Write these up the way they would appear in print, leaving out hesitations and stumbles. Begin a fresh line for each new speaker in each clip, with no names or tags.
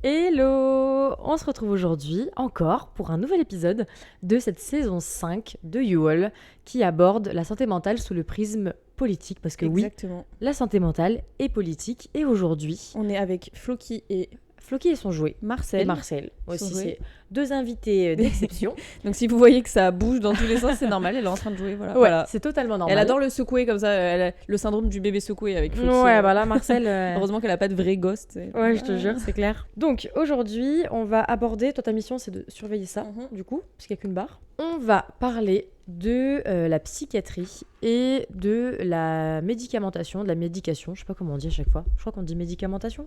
Hello! On se retrouve aujourd'hui encore pour un nouvel épisode de cette saison 5 de You All qui aborde la santé mentale sous le prisme politique. Parce que
Exactement.
oui, la santé mentale est politique et aujourd'hui,
On est avec Floki et
Floki et son jouet.
Marcel.
Et Marcel aussi,
Son jouet.
c'est deux invités d'exception.
Donc si vous voyez que ça bouge dans tous les sens, c'est normal, elle est en train de jouer. Voilà.
Ouais,
Voilà.
c'est totalement normal.
Elle adore le secouer comme ça, elle a le syndrome du bébé secoué avec Floki.
Ouais, voilà, Marcel.
Heureusement qu'elle a pas de vrai ghost.
Ouais, je te jure, c'est clair. Donc aujourd'hui, on va aborder, toi ta mission c'est de surveiller ça, du coup, parce qu'il n'y a qu'une barre. On va parler de la psychiatrie et de la médicamentation, de la médication, je sais pas comment on dit à chaque fois, je crois qu'on dit médicamentation.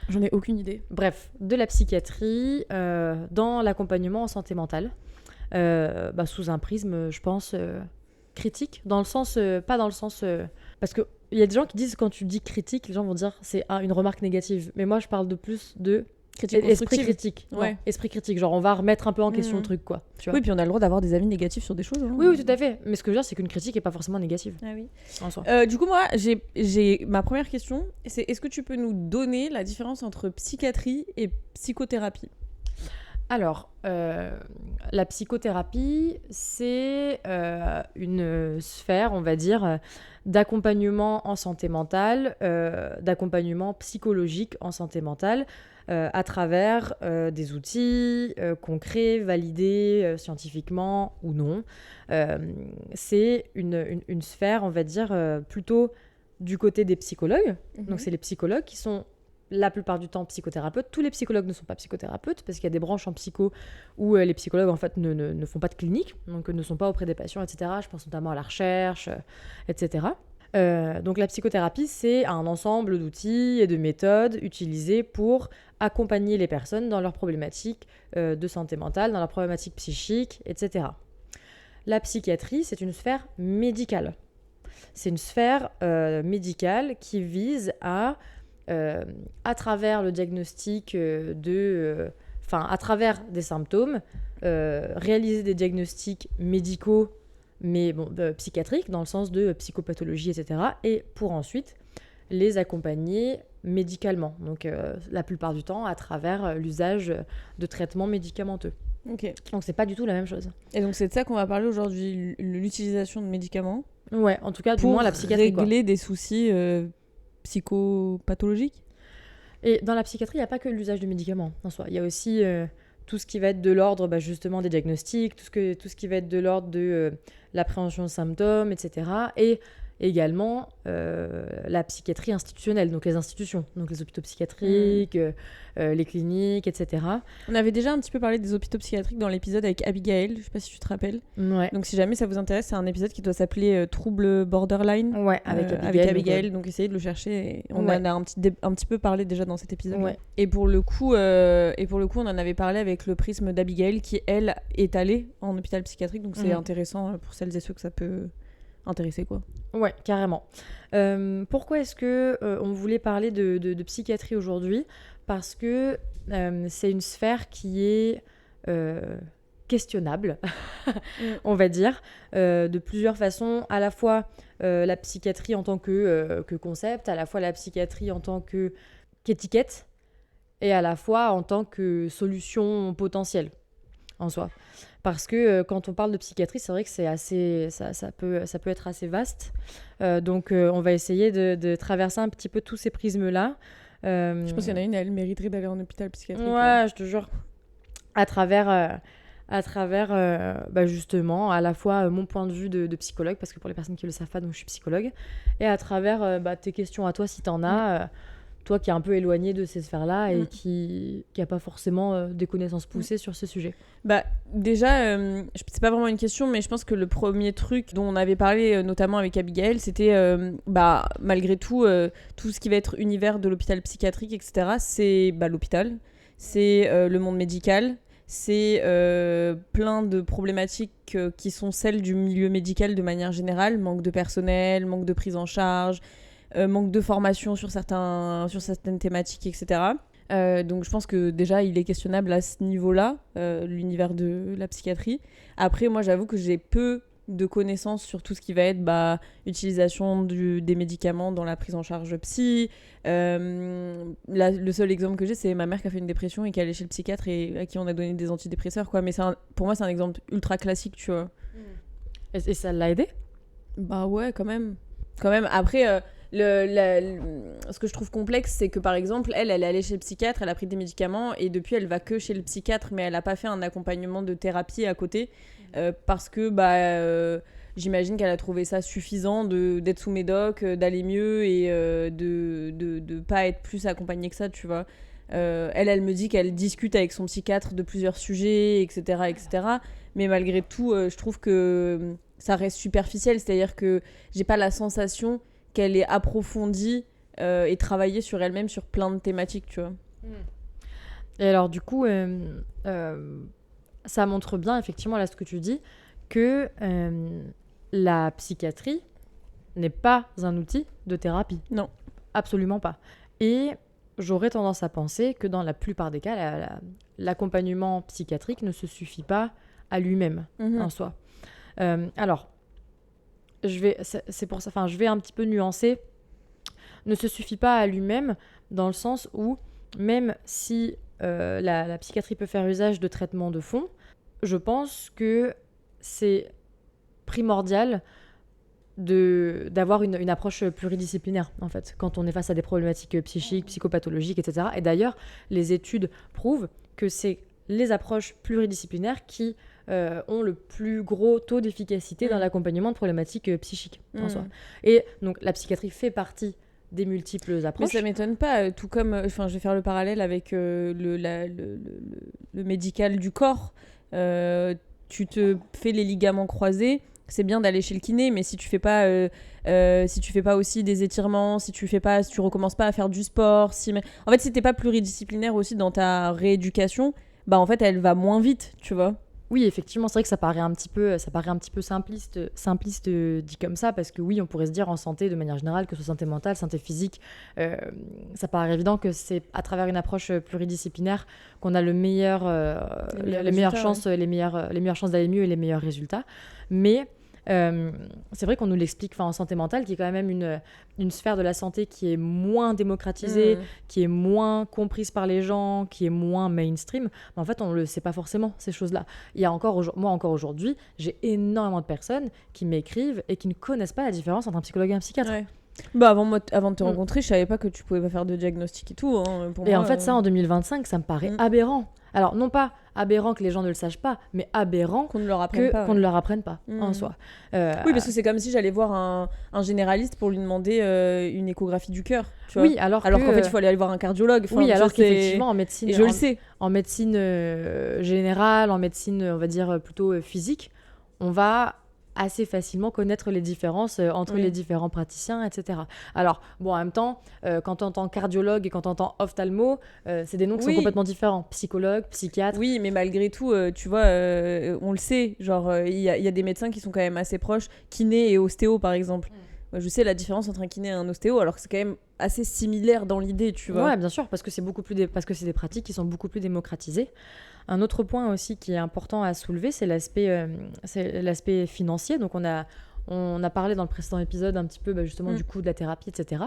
J'en ai aucune idée.
Bref, de la psychiatrie dans l'accompagnement en santé mentale, sous un prisme, je pense, critique, dans le sens, pas dans le sens... parce qu'il y a des gens qui disent, quand tu dis critique, les gens vont dire c'est une remarque négative. Mais moi, je parle de plus de
Critique
esprit
constructive.
critique.
Ouais.
Non, esprit critique, genre on va remettre un peu en question
Mhm.
le truc, quoi. Tu vois.
Oui, puis on a le droit d'avoir des avis négatifs sur des choses. Hein.
Oui, oui, tout à fait. Mais ce que je veux dire, c'est qu'une critique n'est pas forcément négative,
Ah oui.
en soi.
Du coup, moi, j'ai ma première question, c'est est-ce que tu peux nous donner la différence entre psychiatrie et psychothérapie ?
Alors, la psychothérapie, c'est une sphère, on va dire, d'accompagnement en santé mentale, d'accompagnement psychologique en santé mentale, à travers des outils concrets, validés scientifiquement ou non. C'est une sphère, on va dire, plutôt du côté des psychologues. Donc, c'est les psychologues qui sont la plupart du temps psychothérapeutes. Tous les psychologues ne sont pas psychothérapeutes parce qu'il y a des branches en psycho où les psychologues en fait ne font pas de clinique, donc ne sont pas auprès des patients, etc. Je pense notamment à la recherche, etc. Donc la psychothérapie, c'est un ensemble d'outils et de méthodes utilisées pour accompagner les personnes dans leurs problématiques de santé mentale, dans leurs problématiques psychiques, etc. La psychiatrie, c'est une sphère médicale. C'est une sphère médicale qui vise à travers le diagnostic à travers des symptômes, réaliser des diagnostics médicaux, mais psychiatriques, dans le sens de psychopathologie, etc. Et pour ensuite les accompagner médicalement. Donc la plupart du temps à travers l'usage de traitements médicamenteux.
Ok.
Donc c'est pas du tout la même chose.
Et donc c'est de ça qu'on va parler aujourd'hui, l'utilisation de médicaments.
Ouais, en tout cas, du
pour
moins la psychiatrie.
Régler des soucis psychopathologiques.
Et dans la psychiatrie, il n'y a pas que l'usage de médicaments en soi. Il y a aussi tout ce qui va être de l'ordre justement des diagnostics, tout ce qui va être de l'ordre de l'appréhension de symptômes, etc. Et également la psychiatrie institutionnelle, donc les institutions, donc les hôpitaux psychiatriques, les cliniques, etc.
On avait déjà un petit peu parlé des hôpitaux psychiatriques dans l'épisode avec Abigail, je sais pas si tu te rappelles.
Ouais.
Donc si jamais ça vous intéresse, c'est un épisode qui doit s'appeler Trouble Borderline.
Ouais, avec Abigail.
Donc essayez de le chercher. Et on
Ouais.
en a un petit peu parlé déjà dans cet épisode.
Ouais.
Et pour le coup, on en avait parlé avec le prisme d'Abigail qui, elle, est allée en hôpital psychiatrique. Donc c'est intéressant pour celles et ceux que ça peut intéresser, quoi.
Ouais, carrément. Pourquoi est-ce que on voulait parler de psychiatrie aujourd'hui ? Parce que c'est une sphère qui est questionnable, on va dire, de plusieurs façons. À la fois la psychiatrie en tant que concept, à la fois la psychiatrie en tant qu'étiquette, et à la fois en tant que solution potentielle en soi. Parce que quand on parle de psychiatrie, c'est vrai que c'est assez, ça peut être assez vaste. Donc on va essayer de traverser un petit peu tous ces prismes-là.
Je pense qu'il y en a une, elle mériterait d'aller en hôpital psychiatrique.
Ouais, je te jure. À travers justement, à la fois mon point de vue de psychologue, parce que pour les personnes qui ne le savent pas, donc je suis psychologue, et à travers tes questions à toi, si tu en as, toi qui es un peu éloigné de ces sphères-là et qui n'a pas forcément des connaissances poussées sur ce sujet.
Bah, déjà, c'est pas vraiment une question, mais je pense que le premier truc dont on avait parlé, notamment avec Abigail, c'était, malgré tout, tout ce qui va être univers de l'hôpital psychiatrique, etc., c'est l'hôpital, c'est le monde médical, c'est plein de problématiques qui sont celles du milieu médical de manière générale, manque de personnel, manque de prise en charge, manque de formation sur certaines thématiques, etc. Donc je pense que déjà il est questionnable à ce niveau-là, l'univers de la psychiatrie. Après moi j'avoue que j'ai peu de connaissances sur tout ce qui va être utilisation des médicaments dans la prise en charge psy. Le seul exemple que j'ai, c'est ma mère qui a fait une dépression et qui est allée chez le psychiatre et à qui on a donné des antidépresseurs, quoi. Mais pour moi, c'est un exemple ultra classique, tu vois.
Et ça l'a aidé?
Bah ouais, quand même. Après, ce que je trouve complexe, c'est que par exemple, elle est allée chez le psychiatre, elle a pris des médicaments et depuis, elle va que chez le psychiatre, mais elle n'a pas fait un accompagnement de thérapie à côté parce que j'imagine qu'elle a trouvé ça suffisant d'être sous médoc, d'aller mieux et de pas être plus accompagnée que ça, tu vois. Elle me dit qu'elle discute avec son psychiatre de plusieurs sujets, etc., etc. Mais malgré tout, je trouve que ça reste superficiel, c'est-à-dire que j'ai pas la sensation qu'elle ait approfondi et travaillé sur elle-même sur plein de thématiques, tu vois.
Et alors du coup, ça montre bien effectivement là ce que tu dis, que la psychiatrie n'est pas un outil de thérapie.
Non.
Absolument pas. Et j'aurais tendance à penser que dans la plupart des cas, l'accompagnement psychiatrique ne se suffit pas à lui-même en soi. Alors, c'est pour ça, enfin, je vais un petit peu nuancer. Ne se suffit pas à lui-même dans le sens où même si la psychiatrie peut faire usage de traitements de fond, je pense que c'est primordial d'avoir une approche pluridisciplinaire en fait quand on est face à des problématiques psychiques, psychopathologiques, etc. Et d'ailleurs, les études prouvent que c'est les approches pluridisciplinaires qui ont le plus gros taux d'efficacité dans l'accompagnement de problématiques psychiques en soi. Et donc la psychiatrie fait partie des multiples approches.
Mais ça m'étonne pas, tout comme, je vais faire le parallèle avec le médical du corps. Tu te fais les ligaments croisés, c'est bien d'aller chez le kiné, mais si tu fais pas aussi des étirements, si tu recommences pas à faire du sport, en fait, si t'es pas pluridisciplinaire aussi dans ta rééducation, en fait, elle va moins vite, tu vois.
Oui, effectivement, c'est vrai que ça paraît un petit peu simpliste dit comme ça, parce que oui, on pourrait se dire en santé de manière générale, que ce soit santé mentale, santé physique, ça paraît évident que c'est à travers une approche pluridisciplinaire qu'on a les meilleures chances d'aller mieux et les meilleurs résultats. Mais c'est vrai qu'on nous l'explique en santé mentale, qui est quand même une sphère de la santé qui est moins démocratisée, qui est moins comprise par les gens, qui est moins mainstream. Mais en fait, on ne le sait pas forcément, ces choses-là. Moi, encore aujourd'hui, j'ai énormément de personnes qui m'écrivent et qui ne connaissent pas la différence entre un psychologue et un psychiatre.
Ouais. Avant de te rencontrer, je savais pas que tu pouvais pas faire de diagnostic et tout. Pour
et
moi,
en fait, ça, en 2025, ça me paraît aberrant. Alors, non pas aberrant que les gens ne le sachent pas, mais aberrant
qu'on ne leur
apprenne pas en soi.
Oui, parce que c'est comme si j'allais voir un généraliste pour lui demander une échographie du cœur. Tu vois.
Oui, alors
qu'en fait, il faut aller voir un cardiologue.
Oui, alors qu'effectivement, en médecine,
et je le sais.
En médecine générale, en médecine, on va dire plutôt physique, on va assez facilement connaître les différences entre les différents praticiens, etc. Alors, bon, en même temps, quand on entend cardiologue et quand on entend ophtalmo, c'est des noms qui sont complètement différents. Psychologue, psychiatre.
Oui, mais malgré tout, tu vois, on le sait. Genre, il y a des médecins qui sont quand même assez proches, kiné et ostéo, par exemple. Moi, je sais la différence entre un kiné et un ostéo, alors que c'est quand même assez similaire dans l'idée, tu vois.
Ouais, bien sûr, parce que c'est des pratiques qui sont beaucoup plus démocratisées. Un autre point aussi qui est important à soulever, c'est l'aspect financier. Donc on a parlé dans le précédent épisode un petit peu justement du coût de la thérapie, etc.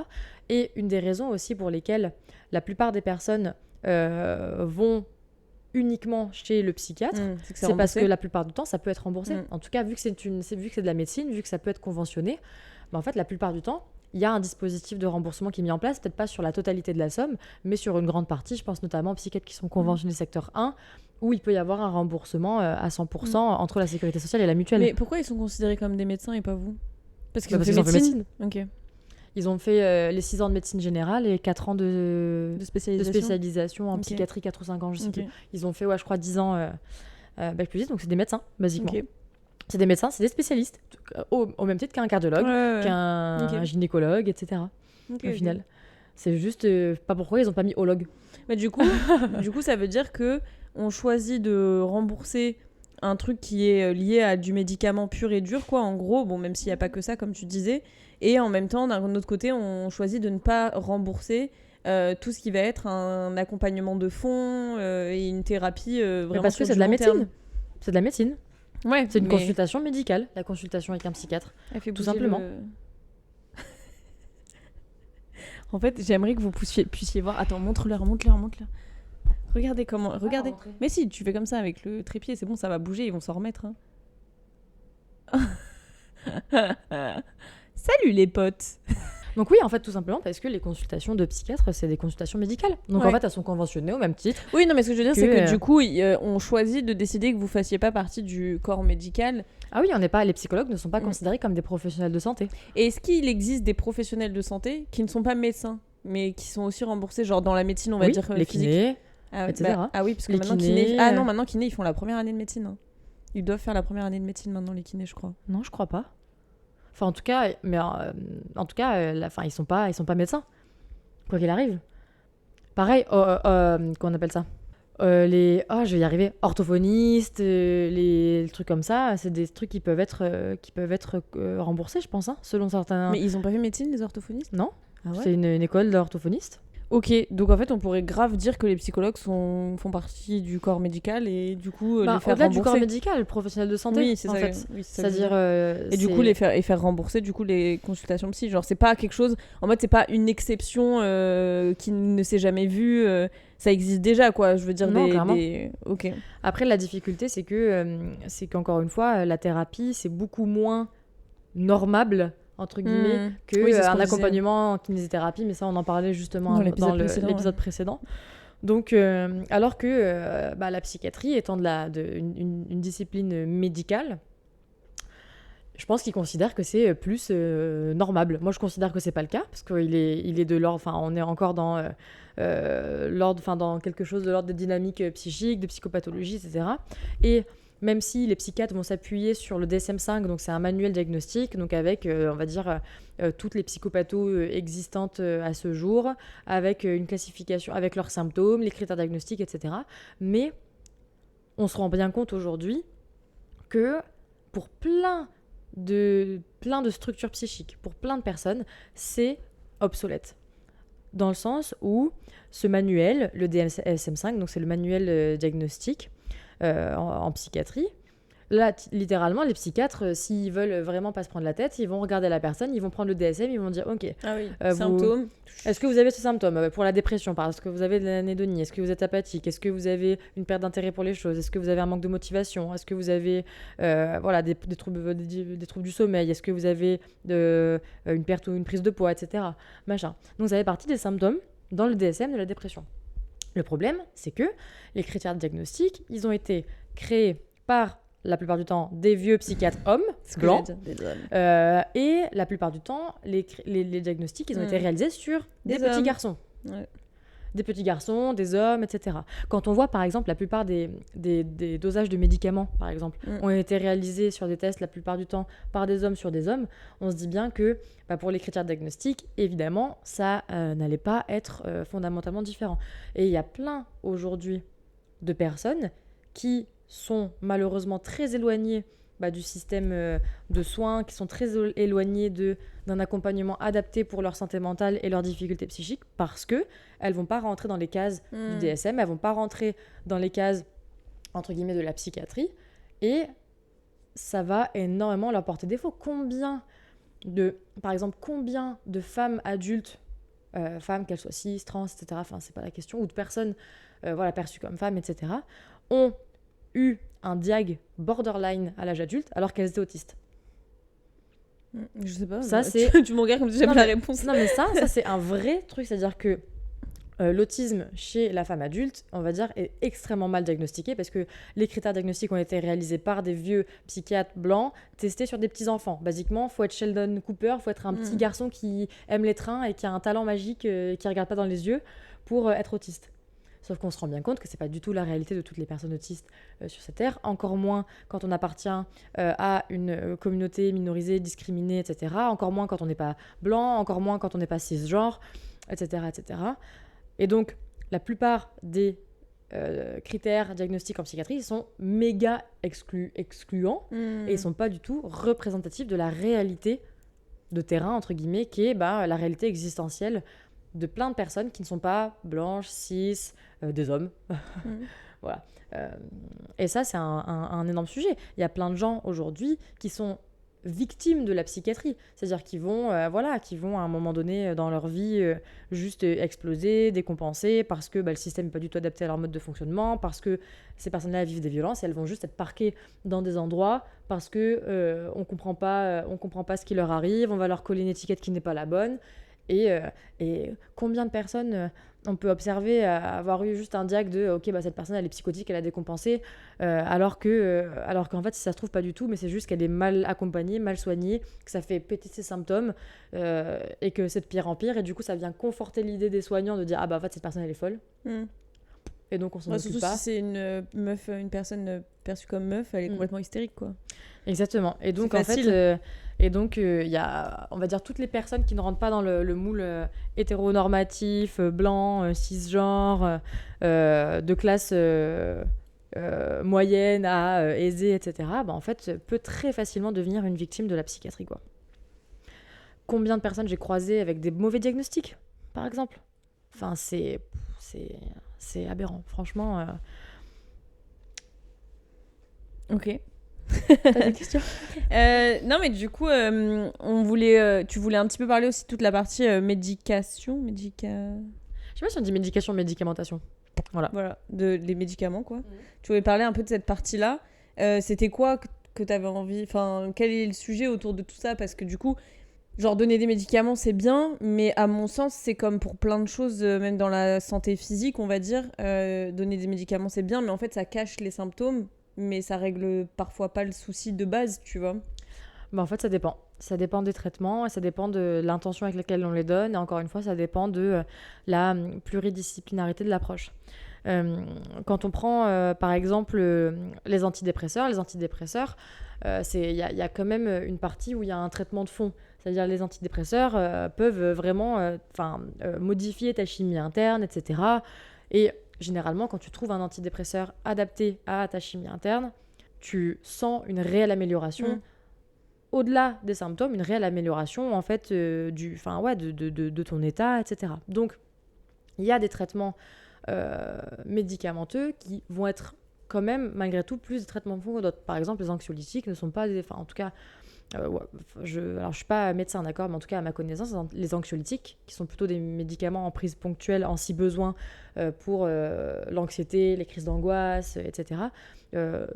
Et une des raisons aussi pour lesquelles la plupart des personnes vont uniquement chez le psychiatre, c'est parce que la plupart du temps, ça peut être remboursé. En tout cas, vu que c'est de la médecine, vu que ça peut être conventionné, en fait, la plupart du temps, il y a un dispositif de remboursement qui est mis en place, peut-être pas sur la totalité de la somme, mais sur une grande partie. Je pense notamment aux psychiatres qui sont conventionnés secteur 1, où il peut y avoir un remboursement à 100% entre la sécurité sociale et la mutuelle.
Mais pourquoi ils sont considérés comme des médecins et pas vous ?
Parce qu'ils ont fait médecine.
Ok.
Ils ont fait les 6 ans de médecine générale et 4 ans de spécialisation en psychiatrie, 4 ou 5 ans, je sais plus. Ils ont fait, je crois, 10 ans bac plus 10, donc c'est des médecins, basiquement. C'est des médecins, c'est des spécialistes, au même titre qu'un cardiologue, qu'un gynécologue, etc. Au final. C'est juste pas pourquoi ils n'ont pas mis ologue.
Mais du coup, ça veut dire que on choisit de rembourser un truc qui est lié à du médicament pur et dur, quoi, en gros, bon, même s'il n'y a pas que ça, comme tu disais, et en même temps, d'un autre côté, on choisit de ne pas rembourser tout ce qui va être un accompagnement de fond et une thérapie vraiment
parce que
sur
c'est de la
long terme.
médecine. C'est de la médecine.
Ouais,
C'est une
mais
consultation médicale, la consultation avec un psychiatre.
elle fait
tout
bouger
simplement.
En fait, j'aimerais que vous puissiez voir. Attends, montre-leur. Regardez comment. Regardez. Mais si, tu fais comme ça avec le trépied, c'est bon, ça va bouger, ils vont s'en remettre. Salut les potes.
Donc oui, en fait, tout simplement parce que les consultations de psychiatre, c'est des consultations médicales. Donc
Ouais.
en fait, elles sont conventionnées au même titre.
Oui, non, mais ce que je veux dire, c'est
Que,
que du coup, on choisit de décider que vous fassiez pas partie du corps médical.
Ah oui, les psychologues ne sont pas
Mm.
considérés comme des professionnels de santé.
Et est-ce qu'il existe des professionnels de santé qui ne sont pas médecins, mais qui sont aussi remboursés, genre dans la médecine, on va
Oui,
dire
les
physique.
kinés.
Ah,
etc.
ah oui, parce que
Les
maintenant
kinés,
kiné. Ah non, maintenant kiné, ils font la première année de médecine. Hein. Ils doivent faire la première année de médecine maintenant, les kinés, je crois.
Non, je crois pas. Enfin, en tout cas, ils sont pas médecins, quoi qu'il arrive. Pareil, qu'on appelle ça je vais y arriver, orthophonistes, les trucs comme ça, c'est des trucs qui peuvent être remboursés, je pense, hein, selon certains.
Mais ils ont pas fait médecine, les orthophonistes?
Non,
Ah ouais.
c'est une école d'orthophonistes.
Ok, donc en fait, on pourrait grave dire que les psychologues font partie du corps médical et du coup les faire
au-delà
rembourser.
du corps médical, professionnel de santé,
Oui, c'est
en
ça.
fait.
Oui, c'est ça que je veux
C'est-à-dire.
dire. Et du coup, faire rembourser du coup les consultations psy. Genre, c'est pas quelque chose. En mode, c'est pas une exception qui ne s'est jamais vue. Ça existe déjà, quoi. Je veux dire,
Non, clairement.
Ok.
Après, la difficulté, c'est qu'encore une fois, la thérapie, c'est beaucoup moins normable, entre guillemets, que
Oui, c'est ce qu'on
un
disait.
accompagnement en kinésithérapie, mais ça, on en parlait justement
Dans l'épisode
précédent. Donc, alors que la psychiatrie étant une discipline médicale, je pense qu'ils considèrent que c'est plus normable. Moi, je considère que c'est pas le cas, parce qu'il est de l'ordre, enfin, on est encore dans l'ordre, enfin, dans quelque chose de l'ordre des dynamiques psychiques, de psychopathologie, etc. Et même si les psychiatres vont s'appuyer sur le DSM-5, donc c'est un manuel diagnostique, donc avec, on va dire, toutes les psychopathos existantes à ce jour, avec une classification, avec leurs symptômes, les critères diagnostiques, etc. Mais on se rend bien compte aujourd'hui que pour plein de structures psychiques, pour plein de personnes, c'est obsolète. Dans le sens où ce manuel, le DSM-5, donc c'est le manuel diagnostique en psychiatrie, là, littéralement, les psychiatres, s'ils veulent vraiment pas se prendre la tête, ils vont regarder la personne, ils vont prendre le DSM, ils vont dire, ok,
Ah oui,
symptômes. Est-ce que vous avez ce symptôme pour la dépression? Est-ce que vous avez de l'anédonie? Est-ce que vous êtes apathique? Est-ce que vous avez une perte d'intérêt pour les choses? Est-ce que vous avez un manque de motivation? Est-ce que vous avez des troubles du sommeil? Est-ce que vous avez une perte ou une prise de poids, etc. Machin. Donc ça fait partie des symptômes dans le DSM de la dépression. Le problème, c'est que les critères de diagnostic, ils ont été créés par la plupart du temps des vieux psychiatres hommes, blancs, et la plupart du temps, les diagnostics, ils ont été réalisés sur des petits garçons.
Ouais.
Des petits garçons, des hommes, etc. Quand on voit, par exemple, la plupart des dosages de médicaments, par exemple, ont été réalisés sur des tests, la plupart du temps, par des hommes sur des hommes, on se dit bien que, pour les critères diagnostiques, évidemment, ça n'allait pas être fondamentalement différent. Et il y a plein, aujourd'hui, de personnes qui sont malheureusement très éloignées du système de soins, qui sont très éloignées d'un accompagnement adapté pour leur santé mentale et leurs difficultés psychiques, parce qu'elles ne vont pas rentrer dans les cases du DSM, elles ne vont pas rentrer dans les cases, entre guillemets, de la psychiatrie, et ça va énormément leur porter défaut. Par exemple, combien de femmes adultes, femmes, qu'elles soient cis, trans, etc., enfin, c'est pas la question, ou de personnes perçues comme femmes, etc., ont eu un diag borderline à l'âge adulte alors qu'elles étaient autistes.
Je sais pas.
Ça,
tu me regardes comme si j'avais la réponse.
Non, mais ça c'est un vrai truc, c'est-à-dire que l'autisme chez la femme adulte, on va dire, est extrêmement mal diagnostiqué parce que les critères diagnostiques ont été réalisés par des vieux psychiatres blancs testés sur des petits-enfants. Basiquement, faut être Sheldon Cooper, faut être un petit garçon qui aime les trains et qui a un talent magique qui regarde pas dans les yeux pour être autiste. Sauf qu'on se rend bien compte que c'est pas du tout la réalité de toutes les personnes autistes sur cette terre, encore moins quand on appartient à une communauté minorisée, discriminée, etc. Encore moins quand on n'est pas blanc, encore moins quand on n'est pas cisgenre, etc., etc. Et donc, la plupart des critères diagnostiques en psychiatrie sont méga excluants et ils sont pas du tout représentatifs de la réalité de terrain, entre guillemets, qui est la réalité existentielle de plein de personnes qui ne sont pas blanches, cis, des hommes. Voilà. Et ça, c'est un énorme sujet. Il y a plein de gens aujourd'hui qui sont victimes de la psychiatrie. C'est-à-dire qu'ils vont, qui vont à un moment donné dans leur vie juste exploser, décompenser, parce que le système n'est pas du tout adapté à leur mode de fonctionnement, parce que ces personnes-là vivent des violences et elles vont juste être parquées dans des endroits parce que on comprend pas ce qui leur arrive, on va leur coller une étiquette qui n'est pas la bonne. Et combien de personnes on peut observer avoir eu juste un diag de ok, cette personne elle est psychotique, elle a décompensé, alors qu'en fait si ça se trouve pas du tout, mais c'est juste qu'elle est mal accompagnée, mal soignée, que ça fait péter ses symptômes, et que c'est de pire en pire, et du coup ça vient conforter l'idée des soignants de dire en fait cette personne elle est folle. Et donc on s'en occupe
surtout
pas.
Si c'est une personne perçue comme meuf, elle est complètement hystérique, quoi.
Exactement. Et donc
c'est
en fait, il y a, on va dire, toutes les personnes qui ne rentrent pas dans le moule hétéronormatif, blanc, cisgenre, de classe moyenne à aisée, etc. En fait, peut très facilement devenir une victime de la psychiatrie, quoi. Combien de personnes j'ai croisées avec des mauvais diagnostics, par exemple. Enfin, c'est aberrant, franchement.
Ok.
T'as des questions?
Non, mais du coup, tu voulais un petit peu parler aussi de toute la partie médication,
Je sais pas si on dit médication, médicamentation. Voilà,
les médicaments, quoi. Tu voulais parler un peu de cette partie-là. C'était quoi que t'avais envie... Enfin, quel est le sujet autour de tout ça? Parce que du coup, genre, donner des médicaments, c'est bien, mais à mon sens, c'est comme pour plein de choses, même dans la santé physique, on va dire. Donner des médicaments, c'est bien, mais en fait, ça cache les symptômes, mais ça règle parfois pas le souci de base, tu vois.
En fait, ça dépend. Ça dépend des traitements et ça dépend de l'intention avec laquelle on les donne. Et encore une fois, ça dépend de la pluridisciplinarité de l'approche. Quand on prend, par exemple, les antidépresseurs, il y a quand même une partie où il y a un traitement de fond. C'est-à-dire les antidépresseurs peuvent vraiment modifier ta chimie interne, etc. Et généralement, quand tu trouves un antidépresseur adapté à ta chimie interne, tu sens une réelle amélioration. Au-delà des symptômes, une réelle amélioration en fait de ton état, etc. Donc, il y a des traitements médicamenteux qui vont être quand même, malgré tout, plus des traitements de fond que d'autres. Par exemple, les anxiolytiques ne sont pas en tout cas, je suis pas médecin, d'accord, mais en tout cas, à ma connaissance, les anxiolytiques, qui sont plutôt des médicaments en prise ponctuelle, en si besoin, pour l'anxiété, les crises d'angoisse, etc.,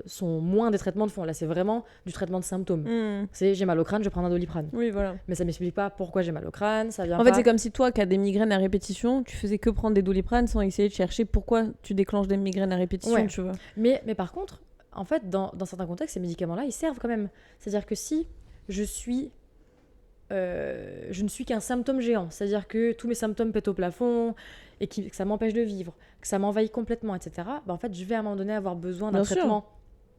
sont moins des traitements de fond. Là, c'est vraiment du traitement de symptômes. C'est j'ai mal au crâne, je prends un Doliprane.
Oui, voilà.
Mais ça m'explique pas pourquoi j'ai mal au crâne, ça vient
En fait, c'est comme si toi, qui as des migraines à répétition, tu faisais que prendre des Doliprane sans essayer de chercher pourquoi tu déclenches des migraines à répétition, tu vois.
Mais par contre, en fait, dans certains contextes, ces médicaments-là, ils servent quand même. C'est-à-dire que si je ne suis qu'un symptôme géant, c'est-à-dire que tous mes symptômes pètent au plafond et que ça m'empêche de vivre, que ça m'envahit complètement, etc., en fait, je vais à un moment donné avoir besoin d'un traitement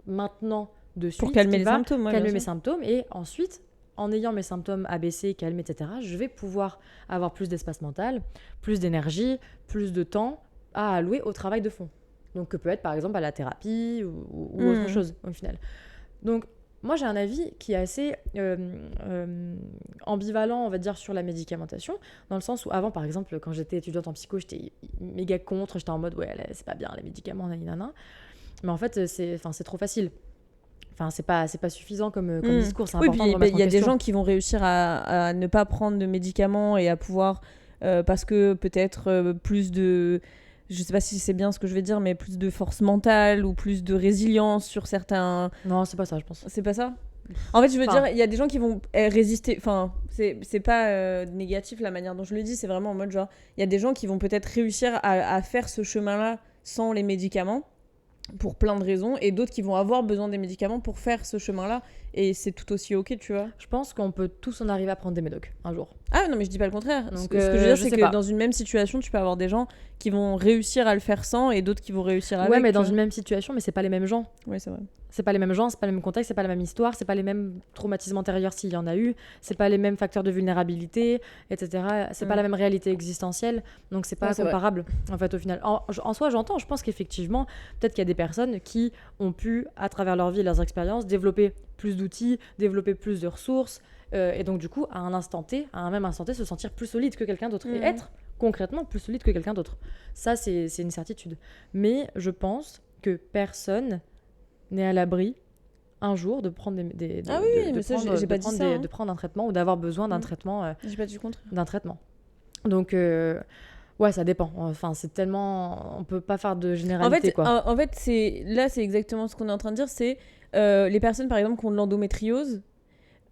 maintenant de suite
pour calmer
qui
les
va
symptômes,
calmer mes symptômes, et ensuite, en ayant mes symptômes abaissés, calmés, etc., je vais pouvoir avoir plus d'espace mental, plus d'énergie, plus de temps à allouer au travail de fond. Donc, que peut être par exemple à la thérapie ou autre chose au final. Donc, moi, j'ai un avis qui est assez ambivalent, on va dire, sur la médicamentation, dans le sens où avant, par exemple, quand j'étais étudiante en psycho, j'étais méga contre, j'étais en mode, ouais, c'est pas bien, les médicaments, nanana. Mais en fait, c'est trop facile. Enfin, c'est pas suffisant comme discours, c'est important de remettre en question.
Il y a des gens qui vont réussir à ne pas prendre de médicaments et à pouvoir, parce que peut-être plus de... Je sais pas si c'est bien ce que je vais dire, mais plus de force mentale ou plus de résilience sur certains...
Non, c'est pas ça, je pense.
C'est pas ça? En fait, je veux dire, il y a des gens qui vont résister... Enfin, c'est pas négatif la manière dont je le dis, c'est vraiment en mode genre... Il y a des gens qui vont peut-être réussir à faire ce chemin-là sans les médicaments, pour plein de raisons, et d'autres qui vont avoir besoin des médicaments pour faire ce chemin-là, et c'est tout aussi ok, tu vois.
Je pense qu'on peut tous en arriver à prendre des médocs un jour.
Ah non, mais je dis pas le contraire.
Donc,
ce que je veux dire, c'est que dans une même situation, tu peux avoir des gens qui vont réussir à le faire sans et d'autres qui vont réussir avec.
Ouais, mais dans une même situation, mais c'est pas les mêmes gens.
Ouais, c'est vrai.
C'est pas les mêmes gens, c'est pas le même contexte, c'est pas la même histoire, c'est pas les mêmes traumatismes antérieurs s'il y en a eu, c'est pas les mêmes facteurs de vulnérabilité, etc. C'est pas la même réalité existentielle, donc c'est pas comparable en fait au final. En soi, j'entends, je pense qu'effectivement, peut-être qu'il y a des personnes qui ont pu, à travers leur vie et leurs expériences, développer plus d'outils, développer plus de ressources, et donc du coup, à un même instant T, se sentir plus solide que quelqu'un d'autre et être concrètement plus solide que quelqu'un d'autre. Ça, c'est une certitude. Mais je pense que personne n'est à l'abri un jour de prendre de prendre un traitement ou d'avoir besoin d'un traitement.
J'ai pas dit le contraire.
D'un traitement. Donc, ouais, ça dépend. Enfin, c'est tellement... On peut pas faire de généralité, quoi.
En fait, c'est exactement ce qu'on est en train de dire. C'est les personnes, par exemple, qui ont de l'endométriose,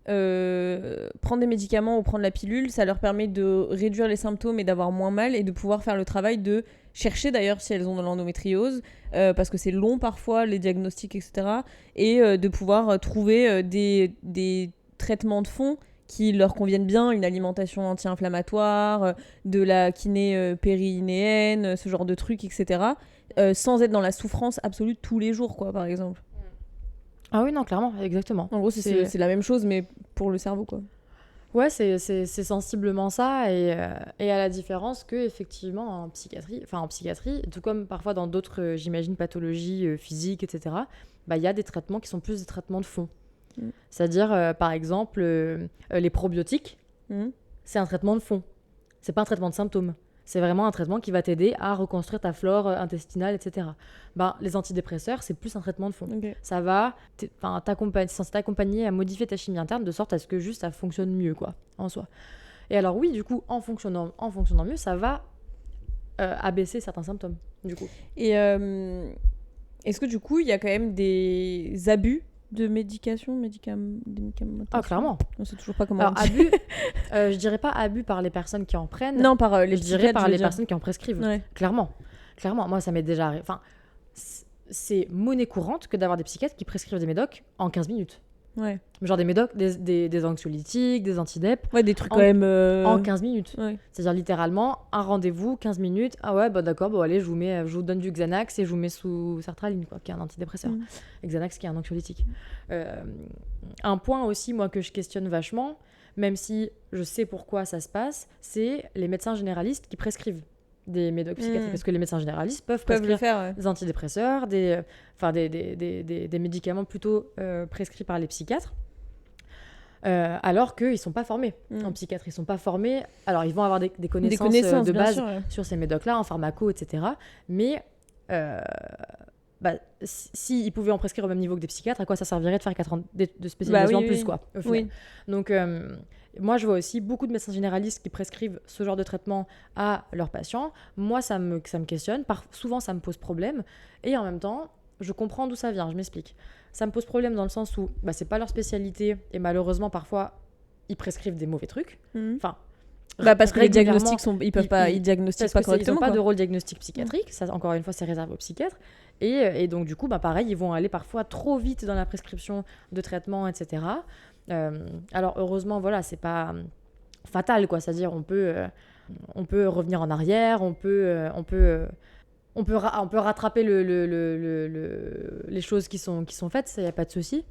prendre des médicaments ou prendre la pilule, ça leur permet de réduire les symptômes et d'avoir moins mal et de pouvoir faire le travail de chercher d'ailleurs si elles ont de l'endométriose, parce que c'est long parfois, les diagnostics, etc. Et de pouvoir trouver des traitements de fond qui leur conviennent bien, une alimentation anti-inflammatoire, de la kiné périnéenne, ce genre de trucs, etc. Sans être dans la souffrance absolue tous les jours, quoi, par exemple.
Ah oui, non, clairement, exactement.
En gros, c'est la même chose, mais pour le cerveau, quoi.
Ouais, c'est sensiblement ça, et à la différence que effectivement en psychiatrie, tout comme parfois dans d'autres, j'imagine, pathologies physiques, etc., bah, y a des traitements qui sont plus des traitements de fond. C'est-à-dire, par exemple, les probiotiques, c'est un traitement de fond. C'est pas un traitement de symptômes. C'est vraiment un traitement qui va t'aider à reconstruire ta flore intestinale, etc. Ben, les antidépresseurs, c'est plus un traitement de fond.
Okay.
Ça va c'est censé t'accompagner à modifier ta chimie interne de sorte à ce que juste ça fonctionne mieux, quoi, en soi. Et alors oui, du coup, en fonctionnant mieux, ça va abaisser certains symptômes, du coup.
Et est-ce que du coup, il y a quand même des abus de médication, des médicaments?
Ah, clairement.
On sait toujours pas comment.
Alors, abus, je dirais pas abus par les personnes qui en prennent.
Non, par les
je dirais par les personnes qui en prescrivent.
Ouais.
Clairement. Moi, ça m'est déjà arrivé. Enfin, c'est monnaie courante que d'avoir des psychiatres qui prescrivent des médocs en 15 minutes.
Ouais.
Genre des médocs, des anxiolytiques, des antidep.
Ouais, des trucs quand même.
En 15 minutes.
Ouais.
C'est-à-dire littéralement, un rendez-vous, 15 minutes. Ah ouais, bah d'accord, bon allez, je vous donne du Xanax et je vous mets sous sertraline, quoi, qui est un antidépresseur. Xanax qui est un anxiolytique. Un point aussi, moi, que je questionne vachement, même si je sais pourquoi ça se passe, c'est les médecins généralistes qui prescrivent des médocs psychiatriques. Parce que les médecins généralistes peuvent prescrire
le faire,
des antidépresseurs, des médicaments plutôt prescrits par les psychiatres. Alors qu'ils ne sont pas formés en psychiatrie. Ils sont pas formés. Alors, ils vont avoir des connaissances de base sûr, sur ces médocs-là, en pharmaco, etc. Mais s'ils pouvaient en prescrire au même niveau que des psychiatres, à quoi ça servirait de faire 4 ans de spécialisation en plus, quoi, au final. Donc, moi, je vois aussi beaucoup de médecins généralistes qui prescrivent ce genre de traitement à leurs patients. Moi, ça me questionne. Souvent, ça me pose problème. Et en même temps, je comprends d'où ça vient. Je m'explique. Ça me pose problème dans le sens où c'est pas leur spécialité et malheureusement parfois ils prescrivent des mauvais trucs. Enfin,
parce que les diagnostics ils diagnostiquent pas correctement.
Ils n'ont pas de rôle diagnostic psychiatrique. Ça, encore une fois, c'est réservé aux psychiatres. Et donc du coup, pareil, ils vont aller parfois trop vite dans la prescription de traitements, etc. Alors heureusement, voilà, c'est pas fatal, quoi. C'est-à-dire on peut revenir en arrière, on peut rattraper les choses qui sont faites, ça, il n'y a pas de souci.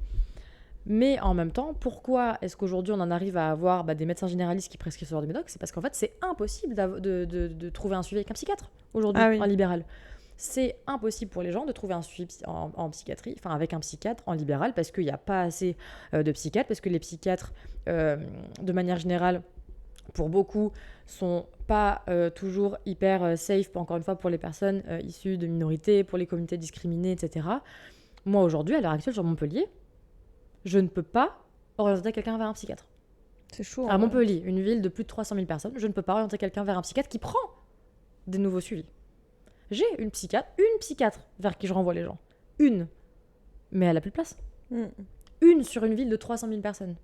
Mais en même temps, pourquoi est-ce qu'aujourd'hui on en arrive à avoir des médecins généralistes qui prescrivent ce genre de médocs ? C'est parce qu'en fait, c'est impossible de trouver un suivi avec un psychiatre aujourd'hui, en libéral. C'est impossible pour les gens de trouver un suivi en psychiatrie, enfin avec un psychiatre en libéral, parce qu'il n'y a pas assez de psychiatres, parce que les psychiatres, de manière générale, pour beaucoup, sont pas toujours hyper safe, encore une fois, pour les personnes issues de minorités, pour les communautés discriminées, etc. Moi, aujourd'hui, à l'heure actuelle, sur Montpellier, je ne peux pas orienter quelqu'un vers un psychiatre.
C'est chaud.
À Montpellier, une ville de plus de 300 000 personnes, je ne peux pas orienter quelqu'un vers un psychiatre qui prend des nouveaux suivis. J'ai une psychiatre vers qui je renvoie les gens. Une. Mais elle n'a plus de place. Une sur une ville de 300 000 personnes.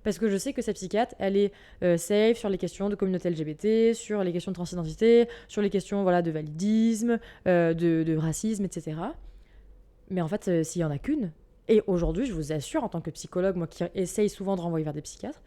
Parce que je sais que cette psychiatre, elle est safe sur les questions de communauté LGBT, sur les questions de transidentité, sur les questions de validisme, de racisme, etc. Mais en fait, s'il n'y en a qu'une, et aujourd'hui, je vous assure, en tant que psychologue, moi qui essaye souvent de renvoyer vers des psychiatres,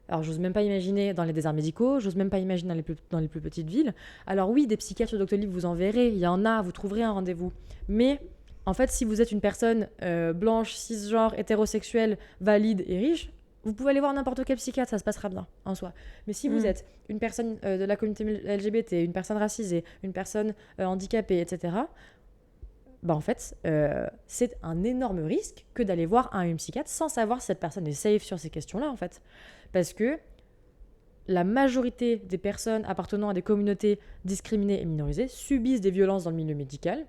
alors j'ose même pas imaginer dans les déserts médicaux, j'ose même pas imaginer dans les plus petites villes. Alors oui, des psychiatres sur Doctolib, vous en verrez, il y en a, vous trouverez un rendez-vous. Mais en fait, si vous êtes une personne blanche, cisgenre, hétérosexuelle, valide et riche, vous pouvez aller voir n'importe quel psychiatre, ça se passera bien en soi. Mais si vous êtes une personne de la communauté LGBT, une personne racisée, une personne handicapée, etc., en fait, c'est un énorme risque que d'aller voir un psychiatre sans savoir si cette personne est safe sur ces questions-là, en fait. Parce que la majorité des personnes appartenant à des communautés discriminées et minorisées subissent des violences dans le milieu médical,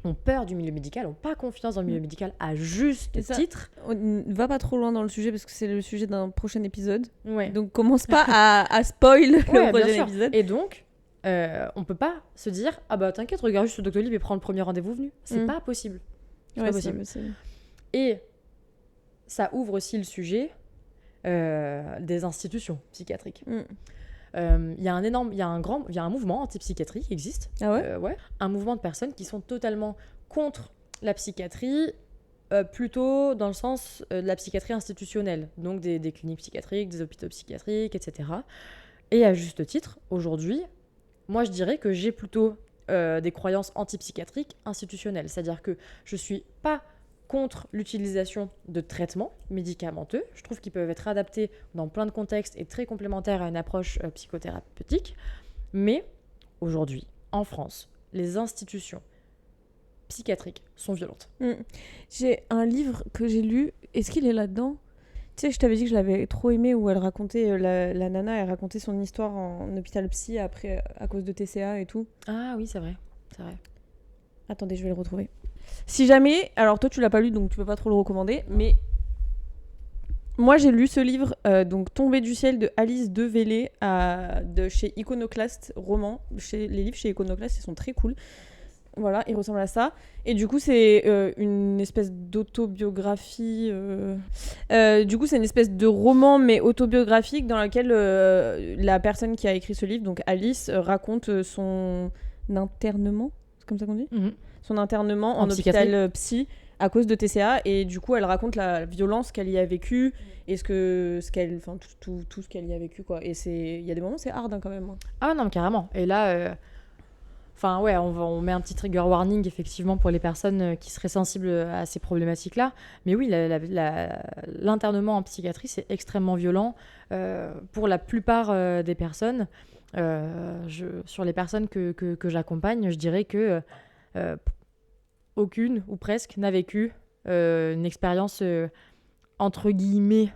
ont peur du milieu médical, n'ont pas confiance dans le milieu médical à juste titre.
On ne va pas trop loin dans le sujet parce que c'est le sujet d'un prochain épisode.
Ouais.
Donc commence pas à spoil le prochain épisode.
Et donc, on peut pas se dire « Ah bah t'inquiète, regarde juste le Doctolib et prends le premier rendez-vous venu ». C'est pas possible. C'est pas possible. Et ça ouvre aussi le sujet des institutions psychiatriques. Il y a un mouvement anti-psychiatrie qui existe.
Ah ouais,
ouais. Un mouvement de personnes qui sont totalement contre la psychiatrie, plutôt dans le sens de la psychiatrie institutionnelle, donc des cliniques psychiatriques, des hôpitaux psychiatriques, etc. Et à juste titre, aujourd'hui, moi je dirais que j'ai plutôt des croyances anti-psychiatriques institutionnelles, c'est-à-dire que je suis pas contre l'utilisation de traitements médicamenteux. Je trouve qu'ils peuvent être adaptés dans plein de contextes et très complémentaires à une approche psychothérapeutique. Mais aujourd'hui, en France, les institutions psychiatriques sont violentes.
J'ai un livre que j'ai lu. Est-ce qu'il est là-dedans ? Tu sais, je t'avais dit que je l'avais trop aimé, où elle racontait, la nana, elle racontait son histoire en hôpital psy après, à cause de TCA et tout.
Ah oui, c'est vrai.
Attendez, je vais le retrouver. Si jamais, alors toi tu l'as pas lu donc tu peux pas trop le recommander, mais moi j'ai lu ce livre, donc Tombé du ciel de Alice Develay de chez Iconoclast roman. Les livres chez Iconoclast ils sont très cool. Voilà, ils ressemblent à ça. Et du coup c'est une espèce d'autobiographie. Du coup c'est une espèce de roman mais autobiographique dans lequel la personne qui a écrit ce livre, donc Alice, raconte son internement. C'est comme ça qu'on dit ? Son internement en hôpital psy à cause de TCA, et du coup elle raconte la violence qu'elle y a vécue et tout ce qu'elle y a vécu, quoi. Et il y a des moments c'est hard quand même.
Ah non, carrément. Et là on met un petit trigger warning effectivement pour les personnes qui seraient sensibles à ces problématiques là, mais oui, l'internement en psychiatrie c'est extrêmement violent pour la plupart des personnes. Sur les personnes que j'accompagne, je dirais que aucune ou presque n'a vécu une expérience entre guillemets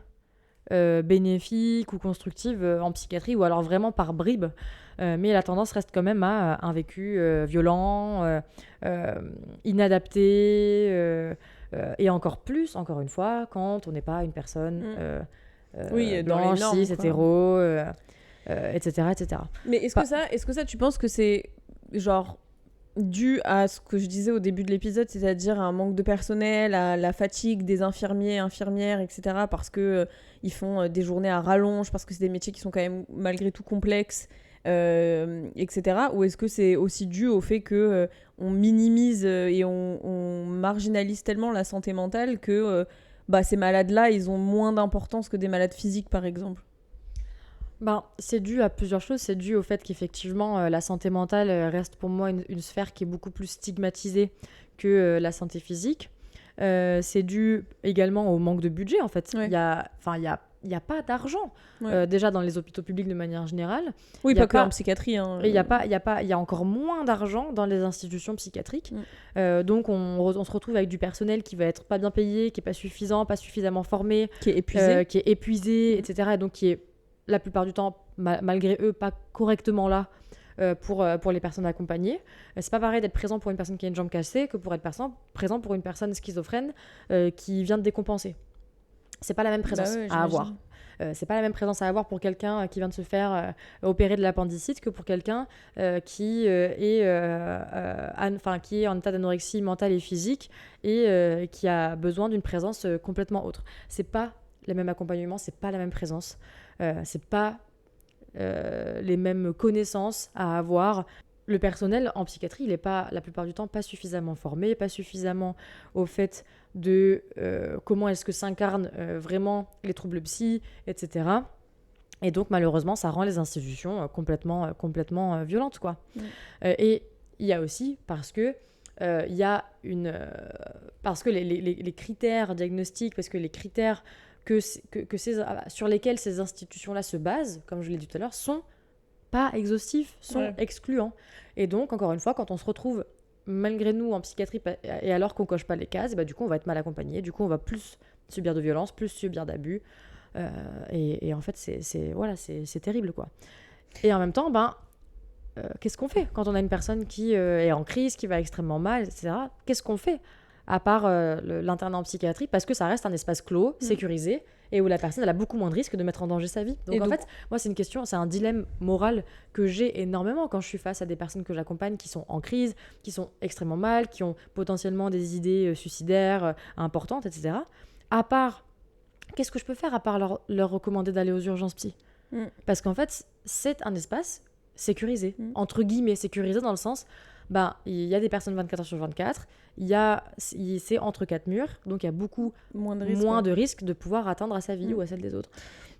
bénéfique ou constructive en psychiatrie, ou alors vraiment par bribes, mais la tendance reste quand même à un vécu violent, inadapté, et encore une fois quand on n'est pas une personne blanche, cis, hétéro, etc.
Mais est-ce que ça tu penses que c'est genre dû à ce que je disais au début de l'épisode, c'est-à-dire à un manque de personnel, à la fatigue des infirmiers, infirmières, etc., parce que ils font des journées à rallonge, parce que c'est des métiers qui sont quand même malgré tout complexes, etc., ou est-ce que c'est aussi dû au fait que on minimise et on marginalise tellement la santé mentale que ces malades-là, ils ont moins d'importance que des malades physiques, par exemple?
C'est dû à plusieurs choses. C'est dû au fait qu'effectivement, la santé mentale reste pour moi une sphère qui est beaucoup plus stigmatisée que la santé physique. C'est dû également au manque de budget, en fait.
Ouais.
Il y a pas d'argent, déjà dans les hôpitaux publics de manière générale.
Oui, pas que en psychiatrie.
Et il y a encore moins d'argent dans les institutions psychiatriques. Donc on se retrouve avec du personnel qui va être pas bien payé, qui est pas suffisant, pas suffisamment formé,
qui est épuisé,
etc. Et donc qui est la plupart du temps, malgré eux, pas correctement là pour les personnes accompagnées. C'est pas pareil d'être présent pour une personne qui a une jambe cassée que pour être présent pour une personne schizophrène qui vient de décompenser. C'est pas la même présence à avoir. C'est pas la même présence à avoir pour quelqu'un qui vient de se faire opérer de l'appendicite que pour quelqu'un qui est en état d'anorexie mentale et physique et qui a besoin d'une présence complètement autre. C'est pas le même accompagnement, c'est pas la même présence. C'est pas les mêmes connaissances à avoir. Le personnel en psychiatrie, il n'est pas, la plupart du temps, pas suffisamment formé, pas suffisamment au fait de comment est-ce que s'incarnent vraiment les troubles psy, etc. Et donc, malheureusement, ça rend les institutions complètement violentes, quoi. Et il y a aussi, parce que les critères diagnostiques, parce que les critères sur lesquels ces institutions-là se basent, comme je l'ai dit tout à l'heure, sont pas exhaustifs, sont excluants. Et donc, encore une fois, quand on se retrouve, malgré nous, en psychiatrie, et alors qu'on coche pas les cases, du coup, on va être mal accompagné, du coup, on va plus subir de violences, plus subir d'abus, Et en fait, c'est terrible, quoi. Et en même temps, qu'est-ce qu'on fait quand on a une personne qui est en crise, qui va extrêmement mal, etc. Qu'est-ce qu'on fait à part l'internat en psychiatrie, parce que ça reste un espace clos, sécurisé, et où la personne elle a beaucoup moins de risques de mettre en danger sa vie. Donc en fait, moi c'est un dilemme moral que j'ai énormément quand je suis face à des personnes que j'accompagne qui sont en crise, qui sont extrêmement mal, qui ont potentiellement des idées suicidaires importantes, etc. À part, qu'est-ce que je peux faire à part leur recommander d'aller aux urgences psy ? Parce qu'en fait, c'est un espace sécurisé, entre guillemets sécurisé dans le sens, il y a des personnes 24 heures sur 24, c'est entre quatre murs, donc il y a beaucoup moins de risques de pouvoir atteindre à sa vie ou à celle des autres.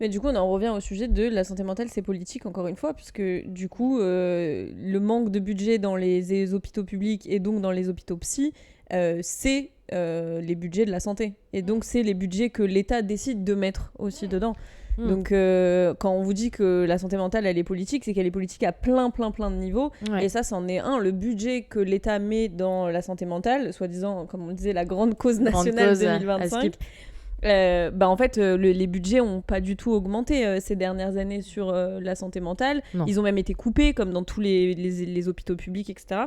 Mais du coup, on en revient au sujet de la santé mentale, c'est politique, encore une fois, puisque du coup, le manque de budget dans les hôpitaux publics et donc dans les hôpitaux psy, c'est les budgets de la santé. Et donc, c'est les budgets que l'État décide de mettre aussi dedans. Donc quand on vous dit que la santé mentale elle est politique, c'est qu'elle est politique à plein de niveaux, et ça c'en est un. Le budget que l'État met dans la santé mentale, soi-disant comme on disait la grande cause nationale 2025, en fait les budgets ont pas du tout augmenté ces dernières années sur la santé mentale. Ils ont même été coupés comme dans tous les hôpitaux publics, etc.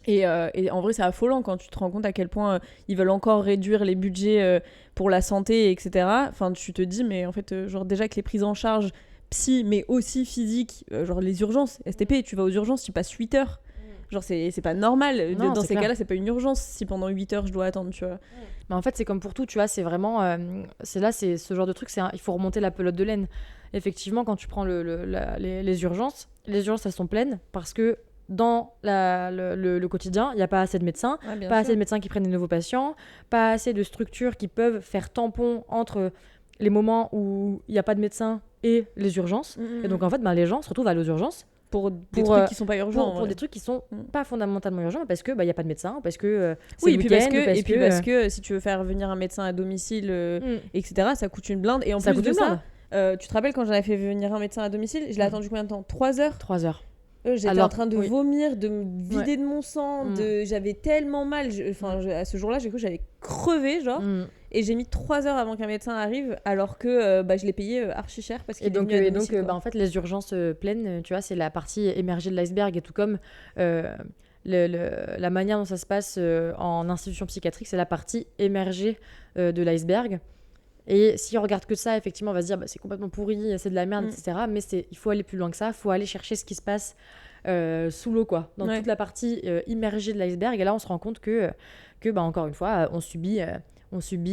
Et en vrai, c'est affolant quand tu te rends compte à quel point ils veulent encore réduire les budgets pour la santé, etc. Enfin, tu te dis, mais en fait, genre déjà que les prises en charge psy, mais aussi physiques, genre les urgences, STP, tu vas aux urgences, tu passes 8 heures. Genre, c'est pas normal.
Non,
dans ces
clair.
cas-là, c'est pas une urgence si pendant 8 heures je dois attendre, tu vois.
Mais en fait, c'est comme pour tout, tu vois, c'est vraiment... c'est ce genre de truc, il faut remonter la pelote de laine. Effectivement, quand tu prends les urgences, elles sont pleines parce que dans le quotidien, il n'y a pas assez de médecins, assez de médecins qui prennent des nouveaux patients, pas assez de structures qui peuvent faire tampon entre les moments où il n'y a pas de médecins et les urgences. Et donc, en fait, les gens se retrouvent à aller aux urgences
pour des trucs qui sont pas urgents.
Pour des trucs qui sont pas fondamentalement urgents, parce que y a pas de médecin, parce que c'est
oui,
le week-end,
parce que si tu veux faire venir un médecin à domicile, etc., ça coûte une blinde. Et en
ça
plus
coûte
de
une blinde.
ça, tu te rappelles quand j'avais fait venir un médecin à domicile, je l'ai attendu combien de temps ? 3 heures ?
3 heures.
J'étais en train de vomir, de me vider de mon sang, j'avais tellement mal. À ce jour-là, j'ai cru que j'allais crever, genre. Et j'ai mis 3 heures avant qu'un médecin arrive, alors que je l'ai payé archi cher parce qu'il est venu à domicile.
En fait, les urgences pleines, tu vois, c'est la partie émergée de l'iceberg. Et tout comme la manière dont ça se passe en institution psychiatrique, c'est la partie émergée de l'iceberg. Et si on regarde que ça, effectivement, on va se dire c'est complètement pourri, c'est de la merde, etc. Mais il faut aller plus loin que ça, il faut aller chercher ce qui se passe sous l'eau, quoi, dans toute la partie immergée de l'iceberg. Et là, on se rend compte que encore une fois, on subit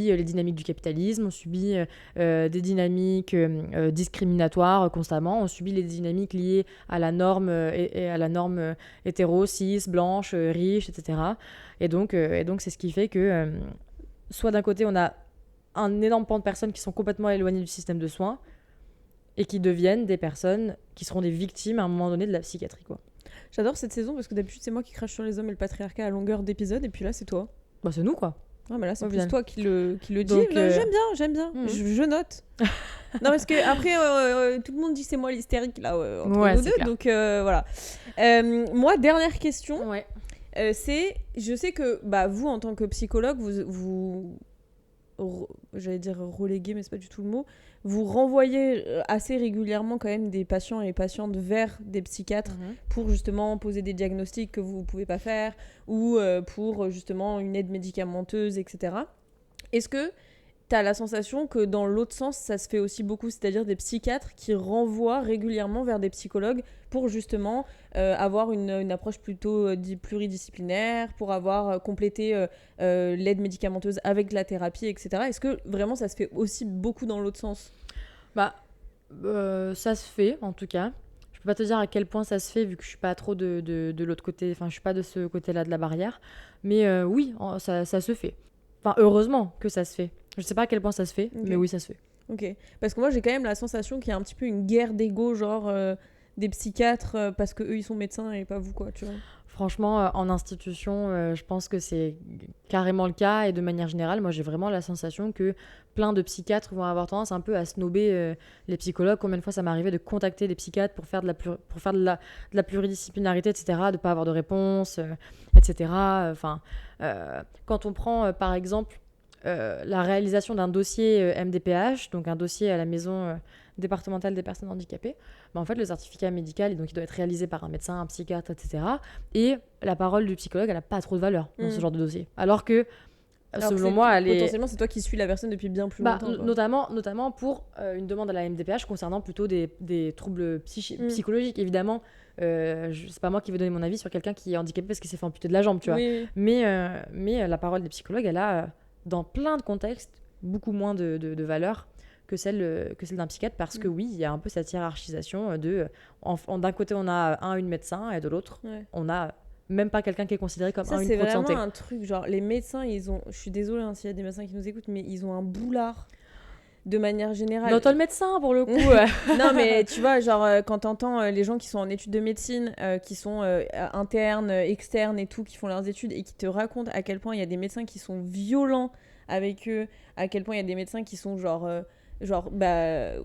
les dynamiques du capitalisme, on subit des dynamiques discriminatoires constamment, on subit les dynamiques liées à la norme et à la norme hétéro, cis, blanche, riche, etc. Et donc c'est ce qui fait que soit d'un côté, on a un énorme pan de personnes qui sont complètement éloignées du système de soins et qui deviennent des personnes qui seront des victimes à un moment donné de la psychiatrie, quoi.
J'adore cette saison parce que d'habitude c'est moi qui crache sur les hommes et le patriarcat à longueur d'épisode, et puis là c'est toi.
C'est nous, quoi.
Ah, mais là c'est plus toi qui le dis.
Donc,
j'aime bien. Je note. Non, parce que après tout le monde dit c'est moi l'hystérique là entre nous deux, clair. Donc voilà. Moi, dernière question. C'est, je sais que vous en tant que psychologue, vous j'allais dire reléguer, mais c'est pas du tout le mot, vous renvoyez assez régulièrement quand même des patients et patientes vers des psychiatres pour justement poser des diagnostics que vous pouvez pas faire, ou pour justement une aide médicamenteuse, etc. Est-ce que t'as la sensation que dans l'autre sens ça se fait aussi beaucoup, c'est-à-dire des psychiatres qui renvoient régulièrement vers des psychologues pour justement avoir une approche plutôt pluridisciplinaire, pour avoir complété l'aide médicamenteuse avec de la thérapie, etc. Est-ce que vraiment ça se fait aussi beaucoup dans l'autre sens ?
Ça se fait en tout cas. Je peux pas te dire à quel point ça se fait vu que je suis pas trop de l'autre côté, enfin je suis pas de ce côté-là de la barrière, mais oui, ça se fait. Enfin heureusement que ça se fait. Je sais pas à quel point ça se fait, mais oui ça se fait.
Ok, parce que moi j'ai quand même la sensation qu'il y a un petit peu une guerre d'ego, genre des psychiatres parce que eux ils sont médecins et pas vous, quoi, tu vois.
Franchement, en institution, je pense que c'est carrément le cas, et de manière générale, moi j'ai vraiment la sensation que plein de psychiatres vont avoir tendance un peu à snobber les psychologues. Combien de fois ça m'est arrivé de contacter des psychiatres pour faire de la pluridisciplinarité, etc., de pas avoir de réponse, etc. Quand on prend par exemple la réalisation d'un dossier MDPH, donc un dossier à la maison départementale des personnes handicapées, en fait, le certificat médical, donc, il doit être réalisé par un médecin, un psychiatre, etc. Et la parole du psychologue, elle n'a pas trop de valeur dans ce genre de dossier. Alors que, selon moi, elle est...
Potentiellement, c'est toi qui suis la personne depuis bien plus longtemps.
Notamment pour une demande à la MDPH concernant plutôt des troubles psychologiques. Évidemment, c'est pas moi qui vais donner mon avis sur quelqu'un qui est handicapé parce qu'il s'est fait amputer de la jambe, tu vois.
Oui.
Mais la parole des psychologues, elle a, dans plein de contextes, beaucoup moins de valeur que celle d'un psychiatre, parce que oui, il y a un peu cette hiérarchisation d'un côté, on a une médecin, et de l'autre, on a même pas quelqu'un qui est considéré comme une pro de santé.
Ça, c'est vraiment un truc, genre, les médecins, ils ont... Je suis désolée s'il y a des médecins qui nous écoutent, mais ils ont un boulard de manière générale.
Non, toi, le médecin, pour le coup.
Non, mais tu vois, genre, quand t'entends les gens qui sont en études de médecine, qui sont internes, externes et tout, qui font leurs études et qui te racontent à quel point il y a des médecins qui sont violents avec eux, à quel point il y a des médecins qui sont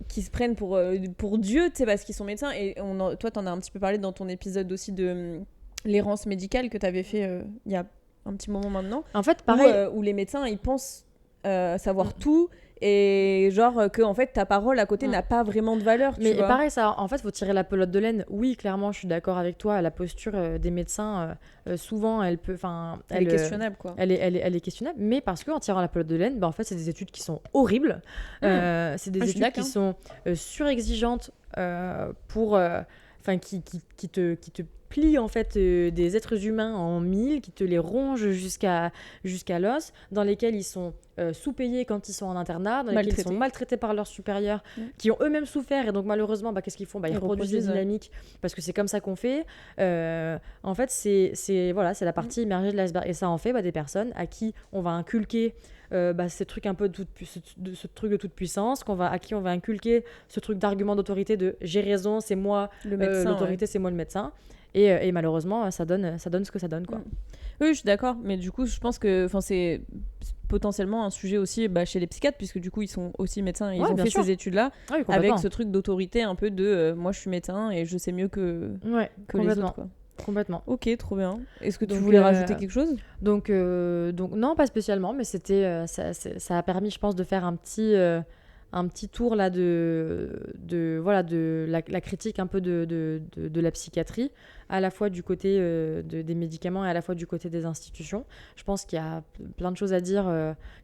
qui se prennent pour Dieu, tu sais, parce qu'ils sont médecins. Et toi, t'en as un petit peu parlé dans ton épisode aussi de l'errance médicale que t'avais fait il y a un petit moment maintenant.
En fait, pareil.
Où les médecins, ils pensent savoir tout, et genre que en fait ta parole à côté n'a pas vraiment de valeur.
Mais pareil, ça, en fait, faut tirer la pelote de laine. Oui, clairement, je suis d'accord avec toi. La posture des médecins, souvent, elle est
questionnable, quoi.
Elle est questionnable, mais parce qu'en tirant la pelote de laine, en fait, c'est des études qui sont horribles. C'est des études qui sont surexigeantes qui te plient en fait des êtres humains en mille, qui te les rongent jusqu'à l'os, dans lesquels ils sont sous-payés quand ils sont en internat, dans lesquels ils sont maltraités par leurs supérieurs, qui ont eux-mêmes souffert, et donc malheureusement, qu'est-ce qu'ils font ? Ils reproduisent des dynamiques, parce que c'est comme ça qu'on fait. En fait, c'est la partie immergée de l'iceberg, et ça en fait des personnes à qui on va inculquer ces trucs un peu ce truc de toute puissance, à qui on va inculquer ce truc d'argument d'autorité de j'ai raison, c'est moi le médecin, l'autorité, c'est moi le médecin. Et malheureusement, ça donne ce que ça donne, quoi.
Oui, je suis d'accord, mais du coup, je pense que c'est potentiellement un sujet aussi chez les psychiatres, puisque du coup, ils sont aussi médecins et ils ont fait ces études-là, avec ce truc d'autorité un peu de moi, je suis médecin et je sais mieux que les autres, quoi.
Complètement.
Ok, trop bien. Est-ce que tu voulais rajouter quelque chose ?
Donc non, pas spécialement, mais c'était ça a permis, je pense, de faire un petit tour là de la critique un peu de la psychiatrie, à la fois du côté des médicaments et à la fois du côté des institutions. Je pense qu'il y a plein de choses à dire,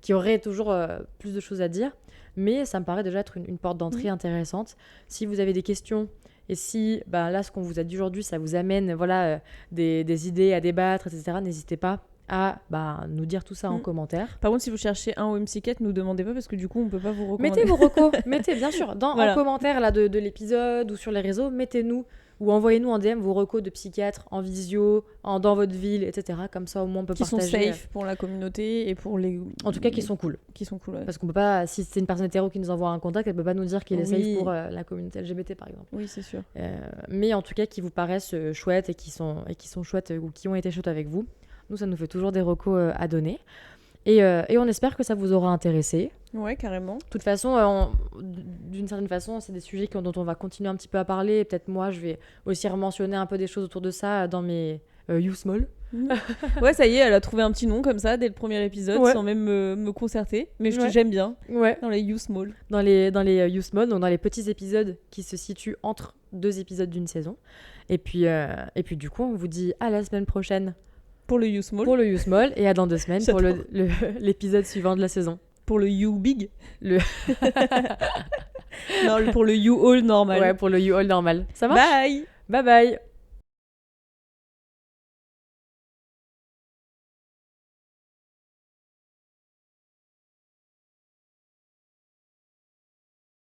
qu'il y aurait toujours plus de choses à dire, mais ça me paraît déjà être une porte d'entrée intéressante. Si vous avez des questions, et si là, ce qu'on vous a dit aujourd'hui, ça vous amène des idées à débattre, etc., n'hésitez pas à nous dire tout ça en commentaire.
Par contre, si vous cherchez un ou une psychiatre, ne nous demandez pas, parce que du coup, on peut pas vous recommander.
Mettez vos recos, bien sûr, en commentaire là, de l'épisode ou sur les réseaux, mettez-nous ou envoyez-nous en DM vos recos de psychiatres en visio, dans votre ville, etc. Comme ça, au moins, on peut partager.
Qui sont safe pour la communauté et pour les...
En tout cas, qui sont cool.
Qui sont cool, ouais.
Parce qu'on peut pas... Si c'est une personne hétéro qui nous envoie un contact, elle peut pas nous dire qu'il est safe pour la communauté LGBT, par exemple.
Oui, c'est sûr.
Mais en tout cas, qui vous paraissent chouettes et qui sont chouettes ou qui ont été chouettes avec vous. Nous, ça nous fait toujours des recos à donner. Et on espère que ça vous aura intéressé.
Ouais, carrément.
De toute façon, d'une certaine façon, c'est des sujets dont on va continuer un petit peu à parler. Et peut-être moi, je vais aussi mentionner un peu des choses autour de ça dans mes You Small.
Ouais, ça y est, elle a trouvé un petit nom comme ça dès le premier épisode, sans même me concerter. Mais j'aime bien.
Ouais.
Dans les You Small.
Dans les You Small, donc dans les petits épisodes qui se situent entre 2 épisodes d'une saison. Et puis du coup, on vous dit à la semaine prochaine.
Pour le You Small.
Pour le You Small, et à dans 2 semaines pour l'épisode suivant de la saison.
Pour le You Big. Non, pour le You All normal.
Ouais, pour le You All normal. Ça marche ?
Bye.
Bye bye.